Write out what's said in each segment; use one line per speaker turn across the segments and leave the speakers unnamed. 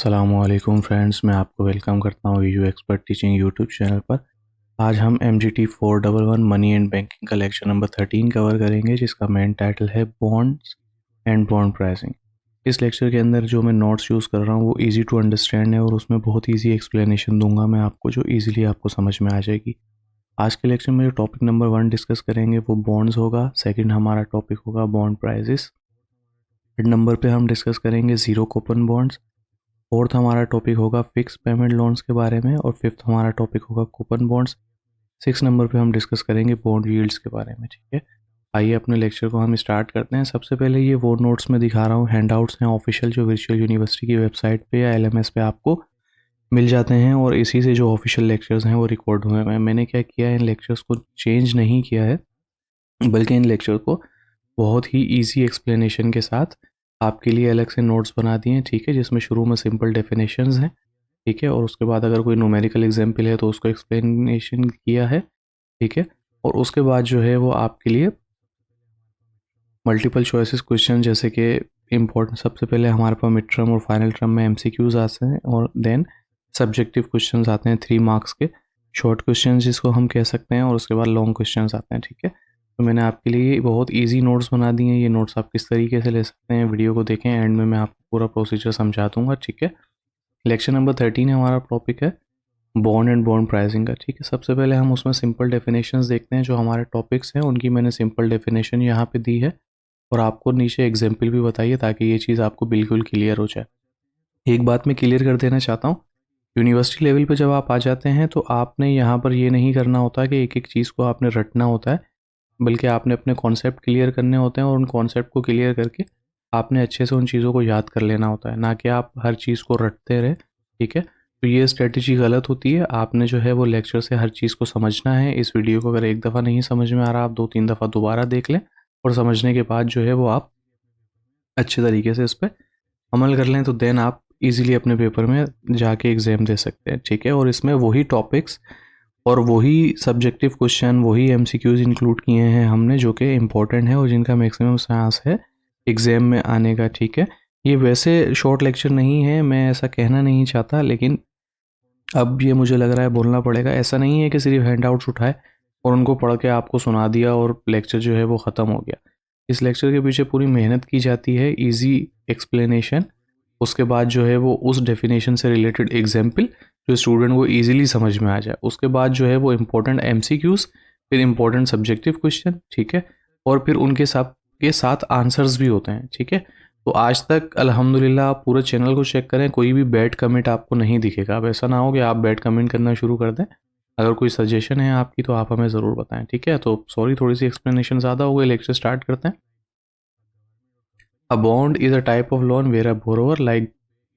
अस्सलामुअलैकुम फ्रेंड्स, मैं आपको वेलकम करता हूँ video expert teaching YouTube channel पर। आज हम MGT 411 मनी एंड बैंकिंग का लेक्चर नंबर 13 कवर करेंगे, जिसका मेन टाइटल है बॉन्ड्स एंड बॉन्ड प्राइसिंग। इस लेक्चर के अंदर जो मैं नोट्स यूज़ कर रहा हूँ वो इजी टू अंडरस्टैंड है और उसमें बहुत ईजी एक्सप्लेनेशन दूंगा मैं आपको, जो ईजिली आपको समझ में आ जाएगी। आज के लेक्चर में जो टॉपिक नंबर 1 डिस्कस करेंगे वो बॉन्ड्स होगा। सेकेंड हमारा टॉपिक होगा बॉन्ड प्राइजेस। थर्ड नंबर पर हम डिस्कस करेंगे ज़ीरो कूपन बॉन्ड्स। फोर्थ हमारा टॉपिक होगा फिक्स पेमेंट लोन्स के बारे में और फिफ्थ हमारा टॉपिक होगा कूपन बॉन्ड्स। 6 नंबर पे हम डिस्कस करेंगे बॉन्ड यील्ड्स के बारे में। ठीक है, आइए अपने लेक्चर को हम स्टार्ट करते हैं। सबसे पहले ये वो नोट्स में दिखा रहा हूँ, हैंडआउट्स हैं ऑफिशियल, जो वर्चुअल यूनिवर्सिटी की वेबसाइट पे या LMS पे आपको मिल जाते हैं और इसी से जो ऑफिशियल लेक्चर्स हैं वो रिकॉर्ड हुए हैं। मैंने क्या किया है, इन लेक्चर्स को चेंज नहीं किया है, बल्कि इन लेक्चर को बहुत ही ईजी एक्सप्लेनेशन के साथ आपके लिए अलग से नोट्स बना दिए हैं। ठीक है, जिसमें शुरू में सिंपल डेफिनेशंस हैं, ठीक है, और उसके बाद अगर कोई न्यूमेरिकल एग्जाम्पल है तो उसको एक्सप्लेनेशन किया है। ठीक है, और उसके बाद जो है वो आपके लिए मल्टीपल चॉइसेस क्वेश्चन, जैसे कि इम्पोर्टेंट, सबसे पहले हमारे पास मिड टर्म और फाइनल टर्म में MCQs आते हैं और देन सब्जेक्टिव क्वेश्चंस आते हैं 3 मार्क्स के, शॉर्ट क्वेश्चन जिसको हम कह सकते हैं, और उसके बाद लॉन्ग क्वेश्चंस आते हैं। ठीक है, तो मैंने आपके लिए बहुत इजी नोट्स बना दिए हैं। ये नोट्स आप किस तरीके से ले सकते हैं, वीडियो को देखें, एंड में मैं आपको पूरा प्रोसीजर समझा दूंगा। ठीक है, लेक्चर नंबर 13 हमारा टॉपिक है बॉन्ड एंड बॉन्ड प्राइसिंग का। ठीक है, सबसे पहले हम उसमें सिंपल डेफिनेशंस देखते हैं। जो हमारे टॉपिक्स हैं उनकी मैंने सिंपल डेफिनेशन यहाँ पे दी है और आपको नीचे एग्जाम्पल भी बताइए ताकि ये चीज़ आपको बिल्कुल क्लियर हो जाए। एक बात मैं क्लियर कर देना चाहता हूँ, यूनिवर्सिटी लेवल पर जब आप आ जाते हैं तो आपने यहाँ पर ये नहीं करना होता कि एक एक चीज़ को आपने रटना होता है, बल्कि आपने अपने कॉन्सेप्ट क्लियर करने होते हैं और उन कॉन्सेप्ट को क्लियर करके आपने अच्छे से उन चीज़ों को याद कर लेना होता है, ना कि आप हर चीज़ को रटते रहें। ठीक है, तो ये स्ट्रेटजी गलत होती है। आपने जो है वो लेक्चर से हर चीज़ को समझना है। इस वीडियो को अगर एक दफ़ा नहीं समझ में आ रहा, आप 2-3 दफ़ा दोबारा देख लें और समझने के बाद जो है वो आप अच्छे तरीके से इस पर अमल कर लें, तो देन आप इजीली अपने पेपर में जाके एग्ज़ाम दे सकते हैं। ठीक है, और इसमें वही टॉपिक्स और वही सब्जेक्टिव क्वेश्चन, वही MCQs इंक्लूड किए हैं हमने, जो कि इम्पोर्टेंट है और जिनका मैक्सिमम चांस है एग्ज़ाम में आने का। ठीक है, ये वैसे शॉर्ट लेक्चर नहीं है, मैं ऐसा कहना नहीं चाहता, लेकिन अब ये मुझे लग रहा है बोलना पड़ेगा। ऐसा नहीं है कि सिर्फ हैंडआउट्स उठाए और उनको पढ़ के आपको सुना दिया और लेक्चर जो है वो ख़त्म हो गया। इस लेक्चर के पीछे पूरी मेहनत की जाती है, ईजी एक्सप्लेनेशन, उसके बाद जो है वो उस डेफिनेशन से रिलेटेड एग्जाम्पल जो स्टूडेंट को ईजिली समझ में आ जाए, उसके बाद जो है वो इम्पोर्टेंट MCQs, फिर इम्पोर्टेंट सब्जेक्टिव क्वेश्चन। ठीक है, और फिर उनके साथ आंसर्स भी होते हैं। ठीक है, तो आज तक अल्हम्दुलिल्लाह आप पूरे चैनल को चेक करें, कोई भी बैड कमेंट आपको नहीं दिखेगा। अब ऐसा ना हो कि आप बैड कमेंट करना शुरू कर दें। अगर कोई सजेशन है आपकी तो आप हमें ज़रूर बताएं। ठीक है, तो सॉरी, थोड़ी सी एक्सप्लेनेशन ज़्यादा हो गई, लेक्चर स्टार्ट करते हैं। A bond is a type of loan where a borrower, like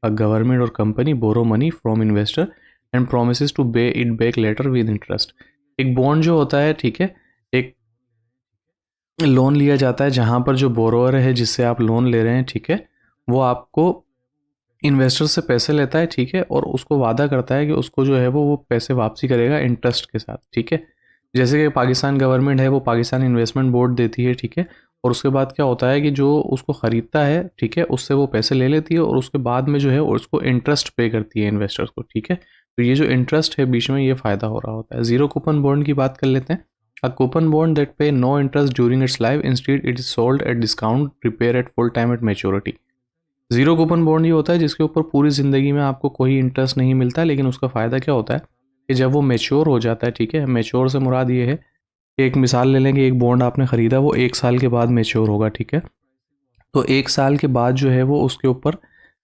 a government or company, borrow money from investor and promises to pay it back later with interest. एक bond जो होता है, ठीक है, एक loan लिया जाता है जहाँ पर जो बोरोवर है जिससे आप लोन ले रहे हैं, ठीक है, वो आपको इन्वेस्टर से पैसे लेता है। ठीक है, और उसको वादा करता है कि उसको जो है वो पैसे वापसी करेगा इंटरेस्ट के साथ। ठीक है, जैसे कि पाकिस्तान गवर्नमेंट है वो पाकिस्तान इन्वेस्टमेंट बोर्ड देती है। ठीक है, और उसके बाद क्या होता है कि जो उसको ख़रीदता है, ठीक है, उससे वो पैसे ले लेती है और उसके बाद में जो है उसको इंटरेस्ट पे करती है इन्वेस्टर्स को। ठीक है, तो ये जो इंटरेस्ट है बीच में, ये फ़ायदा हो रहा होता है। ज़ीरो कूपन बॉन्ड की बात कर लेते हैं। A coupon bond that pay no interest during its life, instead it is sold at discount, repaid at full time at maturity. Zero coupon bond ये होता है जिसके ऊपर पूरी ज़िंदगी में आपको कोई इंटरेस्ट नहीं मिलता, लेकिन उसका फ़ायदा क्या होता है कि जब वो मैच्योर हो जाता है, ठीक है, मैच्योर से मुराद ये है, एक मिसाल ले लेंगे, एक बॉन्ड आपने ख़रीदा, वो 1 साल के बाद मैच्योर होगा। ठीक है, तो 1 साल के बाद जो है वो उसके ऊपर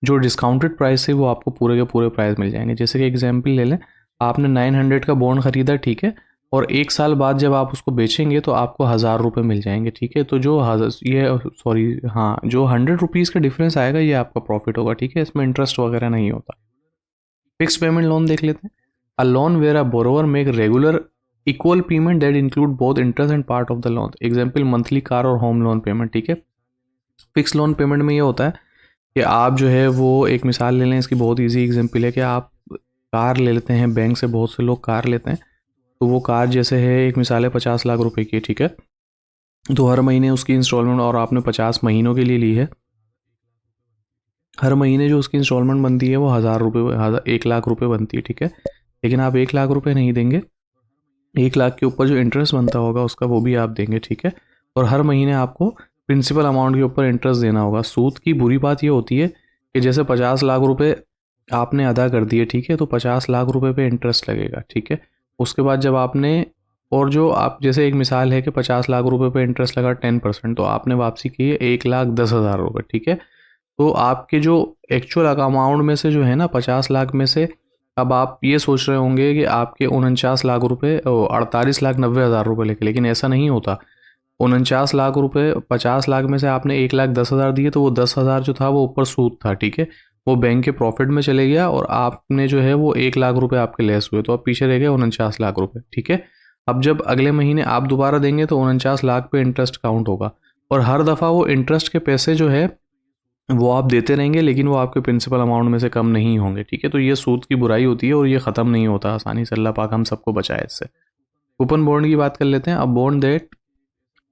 जो डिस्काउंटेड प्राइस है वो आपको पूरे के पूरे प्राइस मिल जाएंगे। जैसे कि एग्जांपल ले लें, आपने 900 का बॉन्ड ख़रीदा, ठीक है, और 1 साल बाद जब आप उसको बेचेंगे तो आपको 1000 रुपये मिल जाएंगे। ठीक है, तो जो जो 100 रुपीज़ का डिफरेंस आएगा ये आपका प्रॉफिट होगा। ठीक है, इसमें इंटरेस्ट वगैरह नहीं होता। फिक्स पेमेंट लोन देख लेते हैं। A loan where a borrower make regular equal payment that include both interest and part of the loan. Example monthly car और होम लोन पेमेंट। ठीक है, फिक्स लोन पेमेंट में ये होता है कि आप जो है वो एक मिसाल ले लें, इसकी बहुत इजी एग्जांपल है कि आप कार ले लेते हैं बैंक से, बहुत से लोग कार लेते हैं, तो वो कार जैसे है, एक मिसाल है 50 लाख रुपए की। ठीक है, तो हर महीने उसकी इंस्टॉलमेंट, और आपने 50 महीनों के लिए ली है, हर महीने जो उसकी इंस्टॉलमेंट बनती है वो 1,00,000 रुपये बनती है, ठीक है। लेकिन आप 1,00,000 रुपये नहीं देंगे, 1,00,000 के ऊपर जो इंटरेस्ट बनता होगा उसका वो भी आप देंगे, ठीक है। और हर महीने आपको प्रिंसिपल अमाउंट के ऊपर इंटरेस्ट देना होगा। सूद की बुरी बात ये होती है कि जैसे 50,00,000 रुपये आपने अदा कर दिए, ठीक है, तो 50,00,000 रुपये पे इंटरेस्ट लगेगा, ठीक है। उसके बाद जब आपने, और जो आप, जैसे एक मिसाल है कि 50,00,000 रुपये पे इंटरेस्ट लगा 10%, तो आपने वापसी की है 1,10,000 रुपये, ठीक है। तो आपके जो एक्चुअल अमाउंट में से जो है ना 50,00,000 में से, अब आप ये सोच रहे होंगे कि आपके 49,00,000 रुपये, 48,90,000 रुपये लेके, लेकिन ऐसा नहीं होता। 49,00,000 रुपये, 50,00,000 में से आपने 1,10,000 दिए, तो वो 10,000 जो था वो ऊपर सूद था, ठीक है। वो बैंक के प्रॉफिट में चले गया और आपने जो है वो 1,00,000 रुपये आपके लेस हुए, तो अब पीछे रह गए 49,00,000 रुपये, ठीक है। अब जब अगले महीने आप दोबारा देंगे तो 49,00,000 पे इंटरेस्ट काउंट होगा, और हर दफ़ा वो इंटरेस्ट के पैसे जो है वो आप देते रहेंगे, लेकिन वो आपके प्रिंसिपल अमाउंट में से कम नहीं होंगे, ठीक है। तो ये सूद की बुराई होती है और ये ख़त्म नहीं होता आसानी से, अल्लाह पाक हम सबको बचाए इससे। कूपन बॉन्ड की बात कर लेते हैं। अब bond that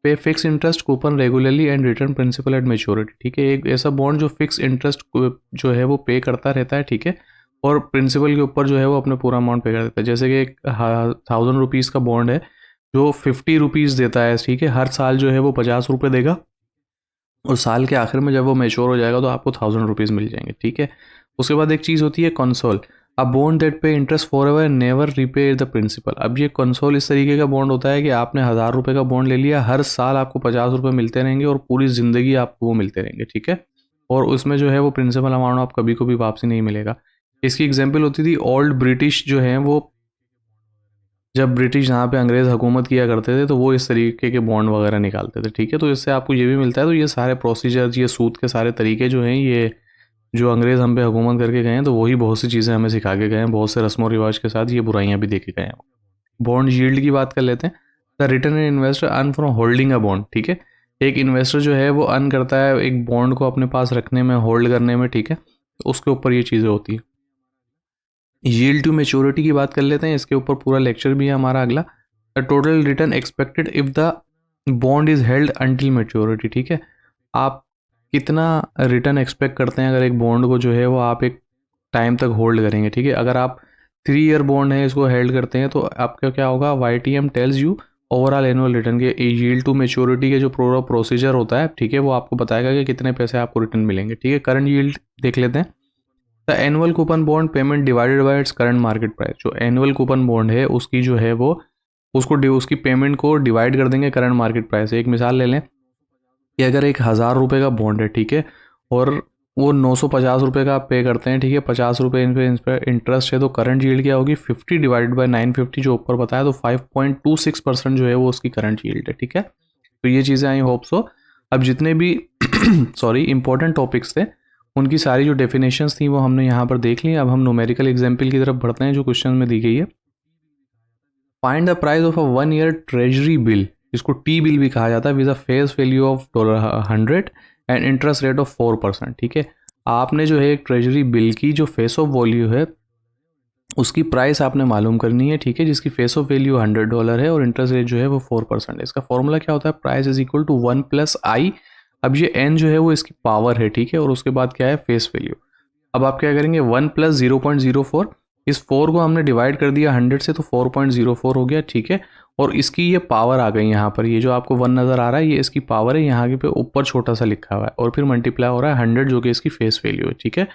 pay fix interest coupon regularly and return principal at maturity, ठीक है। एक ऐसा बॉन्ड जो फिक्स इंटरेस्ट जो है वो पे करता रहता है, ठीक है, और प्रिंसिपल के ऊपर जो है वो अपने पूरा अमाउंट पे कर देता है। जैसे कि एक 1,000 रुपीज़ का बॉन्ड है जो 50 रुपीज़ देता है, ठीक है। हर साल जो है वो 50 रुपये देगा, और साल के आखिर में जब वो मैच्योर हो जाएगा तो आपको 1,000 रुपीज़ मिल जाएंगे, ठीक है। उसके बाद एक चीज़ होती है consol, a bond that pay interest forever never repay the principal. अब ये कंसोल इस तरीके का बॉन्ड होता है कि आपने 1,000 रुपये का बॉन्ड ले लिया, हर साल आपको 50 रुपये मिलते रहेंगे और पूरी ज़िंदगी आपको वो मिलते रहेंगे, ठीक है। और उसमें जो है वो प्रिंसिपल अमाउंट आप कभी कभी वापसी नहीं मिलेगा। इसकी एग्जाम्पल होती थी ओल्ड ब्रिटिश जो है वो, जब ब्रिटिश यहाँ पे अंग्रेज़ हुकूमत किया करते थे तो वो इस तरीके के बॉन्ड वगैरह निकालते थे, ठीक है। तो इससे आपको ये भी मिलता है। तो ये सारे प्रोसीजर, ये सूद के सारे तरीके जो हैं, ये जो अंग्रेज़ हम पे हुकूमत करके गए हैं, तो वही बहुत सी चीज़ें हमें सिखा के गए हैं, बहुत से रस्म व रिवाज के साथ ये बुराइयाँ भी देखे गए हैं। बॉन्ड यील्ड की बात कर लेते हैं। The return an investor earn from holding a bond, ठीक है। एक इन्वेस्टर जो है वो अर्न करता है एक बॉन्ड को अपने पास रखने में, होल्ड करने में, ठीक है। तो उसके ऊपर ये चीज़ें होती है। यील्ड टू मेच्योरिटी की बात कर लेते हैं, इसके ऊपर पूरा लेक्चर भी है हमारा अगला। The total return expected if the bond is held until maturity, ठीक है। आप कितना रिटर्न एक्सपेक्ट करते हैं अगर एक बॉन्ड को जो है वो आप एक टाइम तक होल्ड करेंगे, ठीक है। अगर आप 3 ईयर बॉन्ड है इसको हेल्ड करते हैं तो आपका क्या होगा, YTM tells you overall annual return के यील्ड टू मेच्योरिटी के जो पूरा प्रोसीजर होता है, ठीक है, वो आपको बताएगा कि कितने पैसे आपको रिटर्न मिलेंगे, ठीक है। करंट यील्ड देख लेते हैं। The annual coupon bond payment divided by its current market price. जो एनुअल कूपन बॉन्ड है उसकी जो है वो, उसकी पेमेंट को डिवाइड कर देंगे करंट मार्केट प्राइस से। एक मिसाल ले लें कि अगर 1,000 रुपये का बॉन्ड है, ठीक है, और वो 950 रुपये का आप पे करते हैं, ठीक है, 50 रुपये इन पर इंटरेस्ट है, तो करंट यील्ड क्या होगी, 50 डिवाइडेड बाय 950 जो ऊपर बताया, तो 5.26% जो है वो उसकी करंट यील्ड है, ठीक है। तो ये चीज़ें आई होप सो। अब जितने भी सॉरी इंपॉर्टेंट टॉपिक्स थे उनकी सारी जो डेफिनेशंस थी वो हमने यहाँ पर देख ली। अब हम न्यूमेरिकल एग्जाम्पल की तरफ बढ़ते हैं जो क्वेश्चन में दी गई है। Find the price of a 1 year treasury bill, इसको टी बिल भी कहा जाता है, with a face value of $100 and interest rate of 4%, ठीक है। आपने जो है एक ट्रेजरी बिल की जो फेस ऑफ वैल्यू है उसकी प्राइस आपने मालूम करनी है, ठीक है, जिसकी फेस ऑफ वैल्यू $100 है और इंटरेस्ट रेट जो है वो 4% है। इसका फॉर्मूला क्या होता है, price is equal to 1+i। अब ये n जो है वो इसकी पावर है, ठीक है, और उसके बाद क्या है, फेस वैल्यू। अब आप क्या करेंगे, 1+0.04, इस 4 को हमने डिवाइड कर दिया 100 से, तो 4.04 हो गया, ठीक है। और इसकी ये पावर आ गई यहाँ पर, ये जो आपको 1 नज़र आ रहा है ये इसकी पावर है, यहाँ के पे ऊपर छोटा सा लिखा हुआ है, और फिर मल्टीप्लाई हो रहा है 100 जो कि इसकी फेस वैल्यू है, ठीक है।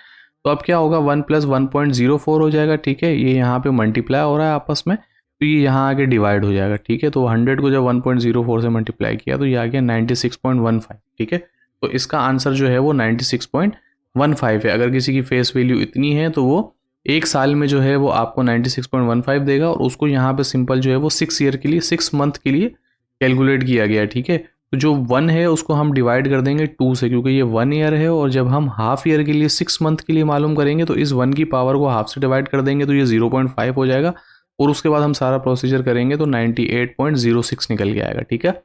तो अब क्या होगा, 1+1.04 हो जाएगा, ठीक है। ये यहाँ पे मल्टीप्लाई हो रहा है आपस में, तो ये यहाँ आगे डिवाइड हो जाएगा, ठीक है। तो 100 को जब 1.04 से मल्टीप्लाई किया तो ये आ गया 96.15, ठीक है। तो इसका आंसर जो है वो 96.15 है। अगर किसी की फेस वैल्यू इतनी है तो वो एक साल में जो है वो आपको 96.15 देगा, और उसको यहाँ पे सिंपल जो है वो 6 ईयर के लिए, 6 मंथ के लिए कैलकुलेट किया गया, ठीक है। तो जो 1 है उसको हम डिवाइड कर देंगे 2 से, क्योंकि ये 1 ईयर है, और जब हम हाफ ईयर के लिए 6 मंथ के लिए मालूम करेंगे तो इस 1 की पावर को हाफ से डिवाइड कर देंगे तो ये 0.5 हो जाएगा, और उसके बाद हम सारा प्रोसीजर करेंगे तो 98.06 निकल के आएगा, ठीक है।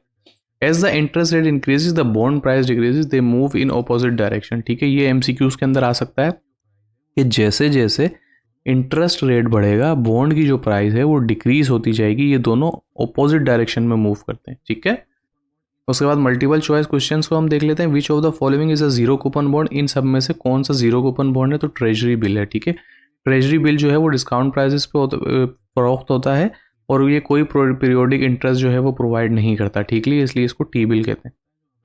As the interest rate increases the bond price decreases, they move in opposite direction, ठीक है। ये MCQs के अंदर आ सकता है कि जैसे जैसे इंटरेस्ट रेट बढ़ेगा बॉन्ड की जो प्राइस है वो डिक्रीज होती जाएगी, ये दोनों ऑपोजिट डायरेक्शन में मूव करते हैं, ठीक है। उसके बाद मल्टीपल चॉइस क्वेश्चंस को हम देख लेते हैं। Which of the following is a zero coupon bond, इन सब में से कौन सा जीरो कूपन बॉन्ड है, तो ट्रेजरी बिल है। ठीक है, ट्रेजरी बिल जो है वो डिस्काउंट प्राइसेस पे फरोख्त होता है और ये कोई पीरियोडिक इंटरेस्ट जो है वो प्रोवाइड नहीं करता। ठीक है, इसलिए इसको टी बिल कहते हैं।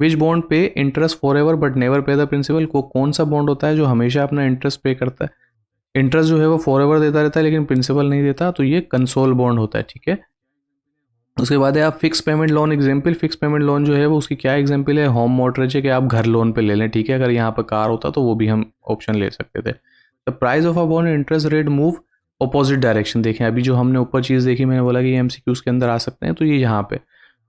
विच बॉन्ड पे interest for ever but never पे द प्रिंसिपल, को कौन सा बॉन्ड होता है जो हमेशा अपना इंटरेस्ट पे करता है, इंटरेस्ट जो है वो फॉर एवर देता रहता है लेकिन प्रिंसिपल नहीं देता, तो ये कंसोल बॉन्ड होता है। ठीक है, उसके बाद है आप fix payment loan example. Fix payment loan जो है वो उसकी क्या एग्जाम्पल है, होम मॉर्टगेज है कि आप घर लोन पे ले लें। ठीक है, अगर यहाँ पर कार होता तो वो भी हम ऑप्शन ले सकते थे। The price of a bond interest rate move opposite direction. देखें अभी जो हमने ऊपर चीज़ देखी, मैंने बोला कि ये एमसीक्यूज के अंदर आ सकते हैं, तो ये यहाँ पे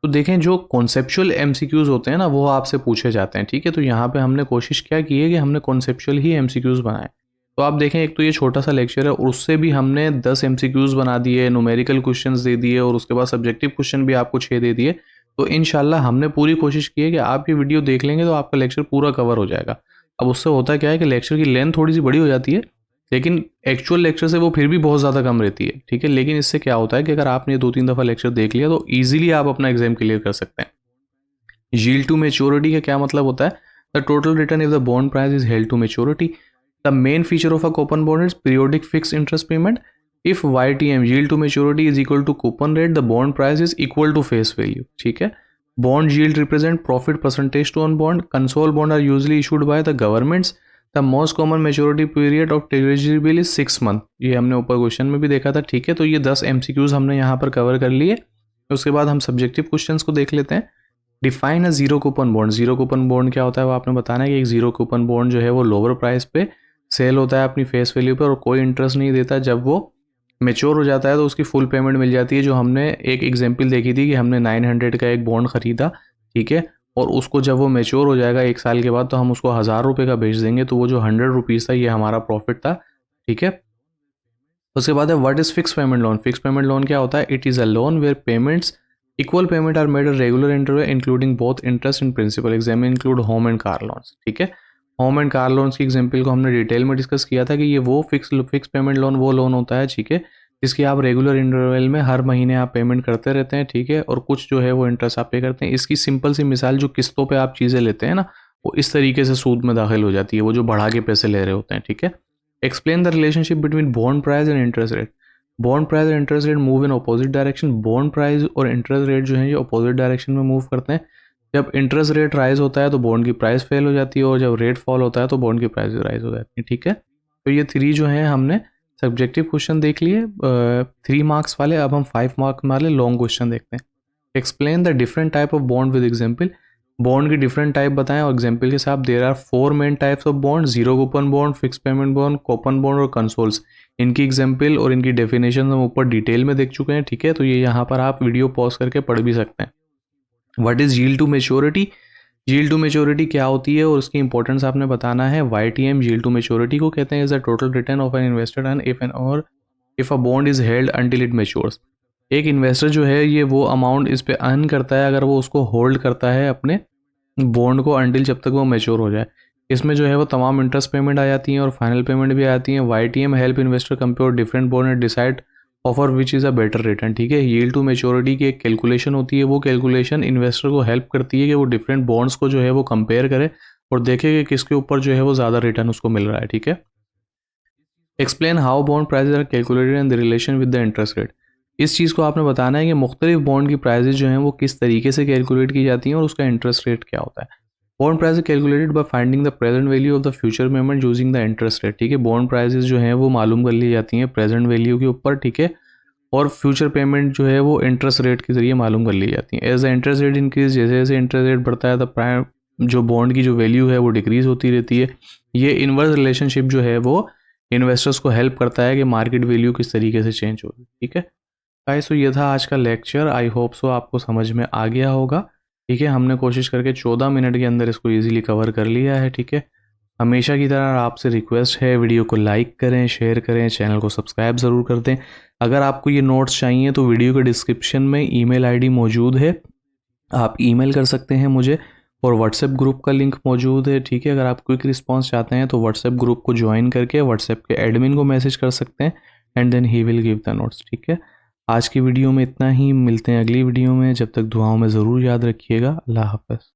तो देखें जो कॉन्सेप्चुअल एमसीक्यूज होते हैं ना वो आपसे पूछे जाते हैं। ठीक है, तो यहाँ पे हमने कोशिश क्या की है कि हमने कॉन्सेप्चुअल ही एमसीक्यूज बनाए। तो आप देखें एक तो ये छोटा सा लेक्चर है और उससे भी हमने 10 एमसीक्यूज बना दिए, न्यूमेरिकल क्वेश्चंस दे दिए और उसके बाद सब्जेक्टिव क्वेश्चन भी आपको 6 दे दिए। तो इंशाल्लाह हमने पूरी कोशिश की है कि आप ये वीडियो देख लेंगे तो आपका लेक्चर पूरा कवर हो जाएगा। अब उससे होता क्या है कि लेक्चर की लेंथ थोड़ी सी बड़ी हो जाती है लेकिन एक्चुअल लेक्चर से वो फिर भी बहुत ज़्यादा कम रहती है। ठीक है, लेकिन इससे क्या होता है कि अगर आपने 2-3 दफ़ा लेक्चर देख लिया तो ईजिली आप अपना एग्जाम क्लियर कर सकते हैं। यील्ड टू मेच्योरिटी का क्या मतलब होता है, the total return if the bond price is held to maturity. The main feature of a coupon bond is periodic fixed interest payment. If YTM yield to maturity is equal to coupon rate, the bond price is equal to face value. ठीक है, bond yield represent profit percentage to on bond. Console bond are usually issued by the governments. The most common maturity period of treasury bill is 6 month. ये हमने ऊपर question में भी देखा था। ठीक है, तो ये 10 MCQs हमने यहाँ पर कवर कर लिए। उसके बाद हम सब्जेक्टिव क्वेश्चंस को देख लेते हैं। Define a zero coupon bond. Zero coupon bond क्या होता है वो आपने बताना है कि एक जीरो कूपन बॉन्ड जो है वो लोअर प्राइस पे सेल होता है अपनी फेस वैल्यू पर और कोई इंटरेस्ट नहीं देता। जब वो मेच्योर हो जाता है तो उसकी फुल पेमेंट मिल जाती है। जो हमने एक एग्जांपल देखी थी कि हमने 900 का एक बॉन्ड खरीदा, ठीक है, और उसको जब वो मेच्योर हो जाएगा 1 साल के बाद तो हम उसको 1000 रुपये का बेच देंगे, तो वो जो 100 रुपीज़ था ये हमारा प्रॉफिट था। ठीक है, उसके बाद है what is fix payment loan. Fix payment loan क्या होता है, it is a loan where payments equal payment are made a regular interval including both interest and principal. Exam में include home and car loans. ठीक है, home and car loans की example को हमने detail में डिस्कस किया था कि ये वो फिक्स पेमेंट लोन वो लोन होता है, ठीक है, जिसकी आप रेगुलर इंटरवल में हर महीने आप पेमेंट करते रहते हैं। ठीक है, और कुछ जो है वो इंटरेस्ट आप पे करते हैं। इसकी सिंपल सी मिसाल, जो किस्तों पे आप चीज़ें लेते हैं ना, वो इस तरीके से सूद में दाखिल हो जाती है, वो जो बढ़ा के पैसे ले रहे होते हैं। ठीक है, explain the relationship between bond price and interest rate. Bond price और interest rate move in opposite direction. Bond price और इंटरेस्ट रेट जो है ये अपोजिट डायरेक्शन में मूव करते हैं। जब इंटरेस्ट रेट राइज होता है तो बॉन्ड की प्राइस फेल हो जाती है और जब रेट फॉल होता है तो बॉन्ड की प्राइस राइज हो जाती है। ठीक है, तो ये 3 जो है हमने सब्जेक्टिव क्वेश्चन देख लिए 3 मार्क्स वाले। अब हम 5 मार्क्स वाले लॉन्ग क्वेश्चन देखते हैं। Explain the different type of bond with example. Bond की डिफरेंट टाइप बताएं और एग्जाम्पल के साथ। There are 4 main types of bond, zero coupon bond, fix payment bond, coupon bond और कंसोल्स। इनकी एग्जाम्पल और इनकी डेफिनेशन हम ऊपर डिटेल में देख चुके हैं। ठीक है, तो ये यहाँ पर आप वीडियो पॉज करके पढ़ भी सकते हैं। What is yield to maturity. Yield to maturity क्या होती है और उसकी इंपॉर्टेंस आपने बताना है। YTM यील्ड टू मेच्योरिटी को कहते हैं is the total return of an invested and if a bond is held until it matures. एक इन्वेस्टर जो है ये वो अमाउंट इस पे अर्न करता है अगर वो उसको होल्ड करता है अपने बॉन्ड को अंटिल जब तक वो मेच्योर हो जाए। इसमें जो है वो तमाम इंटरेस्ट पेमेंट आ जाती हैं और फाइनल पेमेंट भी आती हैं। YTM help investor compare different bond and decide offer which is a better return. ठीक है, यील्ड टू मेच्योरिटी की एक कैलकुलेशन होती है, वो कैलकुलेशन इन्वेस्टर को हेल्प करती है कि वो डिफरेंट बॉन्ड्स को जो है वो कंपेयर करे और देखे कि किसके ऊपर जो है वो ज़्यादा रिटर्न उसको मिल रहा है। ठीक है, explain how bond prices are calculated and the relation with the interest rate. इस चीज़ को आपने बताना है कि मुख्तलिफ बॉन्ड की प्राइजेज जो हैं वो किस तरीके से कैलकुलेट की जाती हैं और उसका इंटरेस्ट रेट क्या होता है। Bond price calculated by finding the present value of the future payment using the interest rate. ठीक है, बॉन्ड प्राइजेज जो हैं वो मालूम कर ली जाती हैं प्रेजेंट वैल्यू के ऊपर। ठीक है, और फ्यूचर पेमेंट जो है वो इंटरेस्ट रेट के जरिए मालूम कर ली जाती है। As the interest rate increase, जैसे जैसे इंटरेस्ट रेट बढ़ता है तो प्राइम जो बॉन्ड की जो वैल्यू है वो डिक्रीज होती रहती है। ये इनवर्स रिलेशनशिप जो है वो इन्वेस्टर्स को हेल्प करता है कि मार्केट वैल्यू किस तरीके से चेंज होगी। ठीक है गाइस, तो ये था आज का लेक्चर। आई होप सो आपको समझ में आ गया होगा। ठीक है, हमने कोशिश करके 14 मिनट के अंदर इसको ईजिली कवर कर लिया है। ठीक है, हमेशा की तरह आपसे रिक्वेस्ट है वीडियो को लाइक करें, शेयर करें, चैनल को सब्सक्राइब ज़रूर कर दें। अगर आपको ये नोट्स चाहिए तो वीडियो के डिस्क्रिप्शन में ईमेल आईडी मौजूद है, आप ईमेल कर सकते हैं मुझे, और व्हाट्सएप ग्रुप का लिंक मौजूद है। ठीक है, अगर आप क्विक रिस्पांस चाहते हैं तो व्हाट्सएप ग्रुप को ज्वाइन करके व्हाट्सएप के एडमिन को मैसेज कर सकते हैं and then he will give the notes. ठीक है, आज की वीडियो में इतना ही, मिलते हैं अगली वीडियो में। जब तक दुआओं में ज़रूर याद रखिएगा। अल्लाह हाफ़िज़।